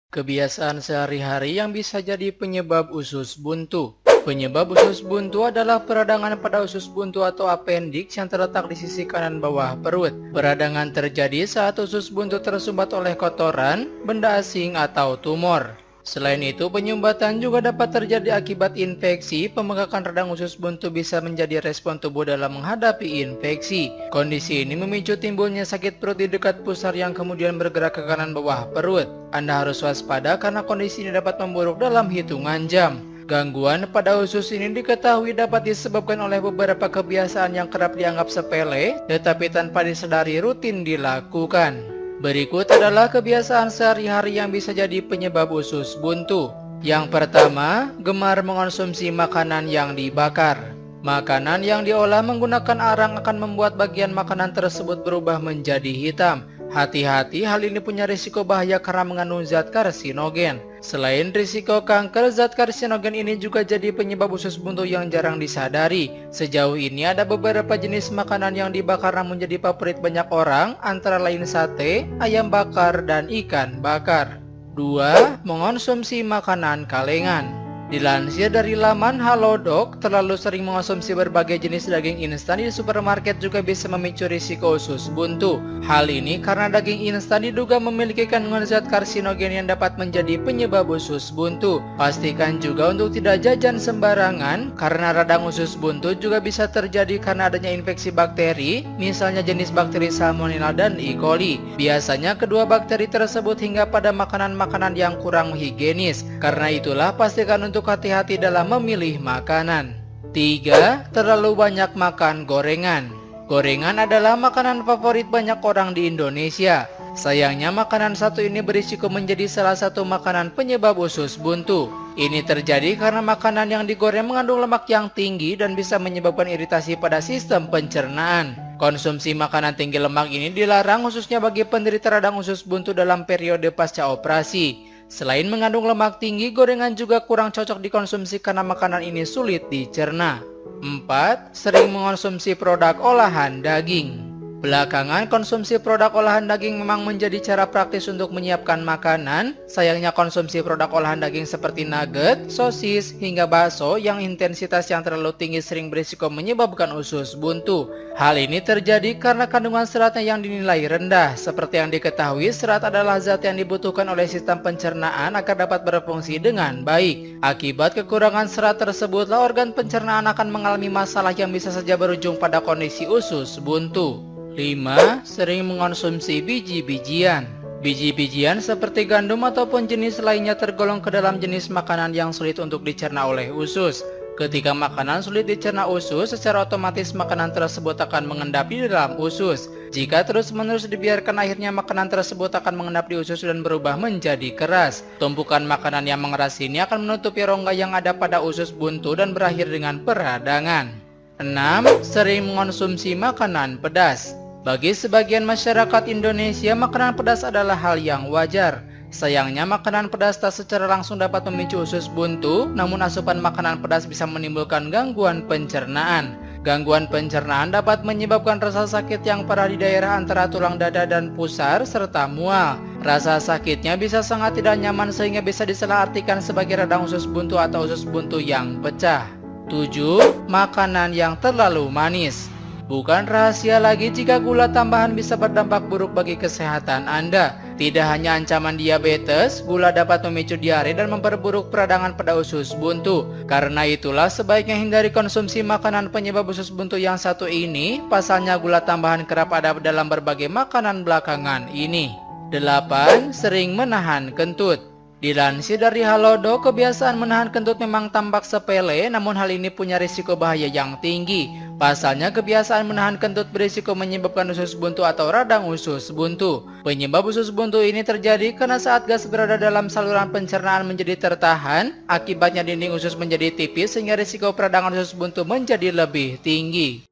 Kebiasaan sehari-hari yang bisa jadi penyebab usus buntu. Penyebab usus buntu adalah peradangan pada usus buntu atau appendix yang terletak di sisi kanan bawah perut. Peradangan terjadi saat usus buntu tersumbat oleh kotoran, benda asing, atau tumor. Selain itu, penyumbatan juga dapat terjadi akibat infeksi. Pembengkakan radang usus buntu bisa menjadi respon tubuh dalam menghadapi infeksi. Kondisi ini memicu timbulnya sakit perut di dekat pusar yang kemudian bergerak ke kanan bawah perut. Anda harus waspada karena kondisi ini dapat memburuk dalam hitungan jam. Gangguan pada usus ini diketahui dapat disebabkan oleh beberapa kebiasaan yang kerap dianggap sepele, tetapi tanpa disadari rutin dilakukan. Berikut adalah kebiasaan sehari-hari yang bisa jadi penyebab usus buntu. Yang pertama, gemar mengonsumsi makanan yang dibakar. Makanan yang diolah menggunakan arang akan membuat bagian makanan tersebut berubah menjadi hitam. Hati-hati, hal ini punya risiko bahaya karena mengandung zat karsinogen. Selain risiko kanker, zat karsinogen ini juga jadi penyebab usus buntu yang jarang disadari. Sejauh ini ada beberapa jenis makanan yang dibakar namun jadi favorit banyak orang, antara lain sate, ayam bakar, dan ikan bakar. 2. Mengonsumsi makanan kalengan. Dilansir dari laman Halodoc, terlalu sering mengonsumsi berbagai jenis daging instan di supermarket juga bisa memicu risiko usus buntu. Hal ini karena daging instan diduga memiliki kandungan zat karsinogen yang dapat menjadi penyebab usus buntu. Pastikan juga untuk tidak jajan sembarangan, karena radang usus buntu juga bisa terjadi karena adanya infeksi bakteri, misalnya jenis bakteri Salmonella dan E. coli. Biasanya kedua bakteri tersebut hingga pada makanan-makanan yang kurang higienis. Karena itulah pastikan untuk hati-hati dalam memilih makanan. 3. Terlalu banyak makan gorengan. Gorengan adalah makanan favorit banyak orang di Indonesia. Sayangnya makanan satu ini berisiko menjadi salah satu makanan penyebab usus buntu. Ini terjadi karena makanan yang digoreng mengandung lemak yang tinggi dan bisa menyebabkan iritasi pada sistem pencernaan. Konsumsi makanan tinggi lemak ini dilarang khususnya bagi penderita radang usus buntu dalam periode pasca operasi. Selain mengandung lemak tinggi, gorengan juga kurang cocok dikonsumsi karena makanan ini sulit dicerna. 4. Sering mengonsumsi produk olahan daging. Belakangan, konsumsi produk olahan daging memang menjadi cara praktis untuk menyiapkan makanan. Sayangnya konsumsi produk olahan daging seperti nugget, sosis, hingga bakso yang intensitas yang terlalu tinggi sering berisiko menyebabkan usus buntu. Hal ini terjadi karena kandungan seratnya yang dinilai rendah. Seperti yang diketahui, serat adalah zat yang dibutuhkan oleh sistem pencernaan agar dapat berfungsi dengan baik. Akibat kekurangan serat tersebutlah organ pencernaan akan mengalami masalah yang bisa saja berujung pada kondisi usus buntu. 5. Sering mengonsumsi biji-bijian. Biji-bijian seperti gandum ataupun jenis lainnya tergolong ke dalam jenis makanan yang sulit untuk dicerna oleh usus. Ketika makanan sulit dicerna usus, secara otomatis makanan tersebut akan mengendap di dalam usus. Jika terus-menerus dibiarkan, akhirnya makanan tersebut akan mengendap di usus dan berubah menjadi keras. Tumpukan makanan yang mengeras ini akan menutupi rongga yang ada pada usus buntu dan berakhir dengan peradangan. 6. Sering mengonsumsi makanan pedas. Bagi sebagian masyarakat Indonesia, makanan pedas adalah hal yang wajar. Sayangnya makanan pedas tak secara langsung dapat memicu usus buntu, namun asupan makanan pedas bisa menimbulkan gangguan pencernaan. Gangguan pencernaan dapat menyebabkan rasa sakit yang parah di daerah antara tulang dada dan pusar, serta mual. Rasa sakitnya bisa sangat tidak nyaman sehingga bisa disalahartikan sebagai radang usus buntu atau usus buntu yang pecah. 7. Makanan yang terlalu manis. Bukan rahasia lagi jika gula tambahan bisa berdampak buruk bagi kesehatan Anda. Tidak hanya ancaman diabetes, gula dapat memicu diare dan memperburuk peradangan pada usus buntu. Karena itulah sebaiknya hindari konsumsi makanan penyebab usus buntu yang satu ini. Pasalnya gula tambahan kerap ada dalam berbagai makanan belakangan ini. 8. Sering menahan kentut. Dilansir dari Halodoc, kebiasaan menahan kentut memang tampak sepele, namun hal ini punya risiko bahaya yang tinggi. Pasalnya kebiasaan menahan kentut berisiko menyebabkan usus buntu atau radang usus buntu. Penyebab usus buntu ini terjadi karena saat gas berada dalam saluran pencernaan menjadi tertahan, akibatnya dinding usus menjadi tipis sehingga risiko peradangan usus buntu menjadi lebih tinggi.